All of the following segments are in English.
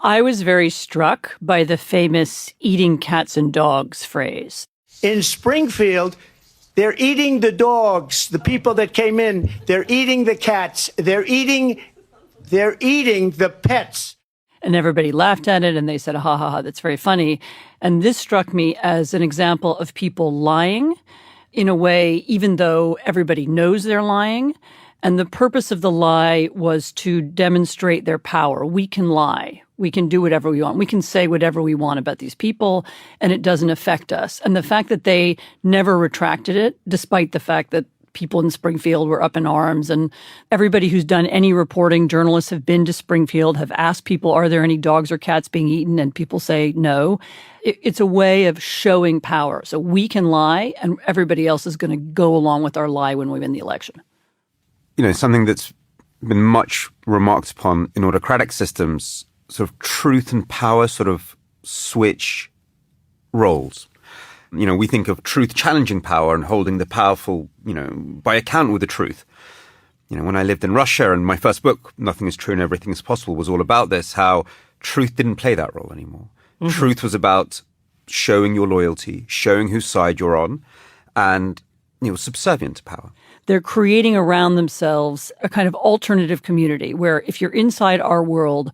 I was very struck by the famous eating cats and dogs phrase. In Springfield, they're eating the dogs, the people that came in. They're eating the cats. They're eating the pets. And everybody laughed at it and they said, ha, ha, ha, that's very funny. And this struck me as an example of people lying in a way, even though everybody knows they're lying. And the purpose of the lie was to demonstrate their power. We can lie. We can do whatever we want. We can say whatever we want about these people, and it doesn't affect us. And the fact that they never retracted it, despite the fact that people in Springfield were up in arms, and everybody who's done any reporting, journalists have been to Springfield, have asked people, are there any dogs or cats being eaten? And people say no. It's a way of showing power. So we can lie, and everybody else is going to go along with our lie when we win the election. You know, something that's been much remarked upon in autocratic systems, sort of truth and power sort of switch roles. You know, we think of truth challenging power and holding the powerful, you know, by account with the truth. You know, when I lived in Russia and my first book, Nothing is True and Everything is Possible, was all about this, how truth didn't play that role anymore. Mm-hmm. Truth was about showing your loyalty, showing whose side you're on, and, you know, subservient to power. They're creating around themselves a kind of alternative community where if you're inside our world,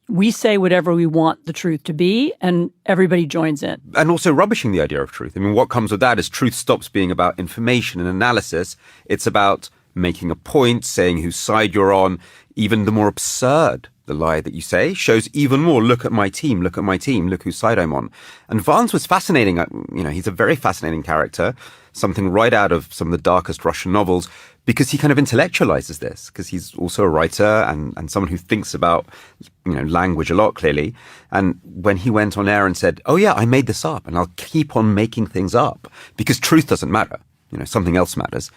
we say whatever we want the truth to be, and everybody joins in. And also rubbishing the idea of truth. I mean, what comes with that is truth stops being about information and analysis. It's about making a point, saying whose side you're on. Even the more absurd the lie that you say shows even more, look at my team, look at my team, look whose side I'm on. And Vance was fascinating. You know, he's a very fascinating character, something right out of some of the darkest Russian novels, because he kind of intellectualizes this, because he's also a writer and someone who thinks about, you know, language a lot, clearly. And when he went on air and said, oh yeah, I made this up and I'll keep on making things up because truth doesn't matter. You know, something else matters.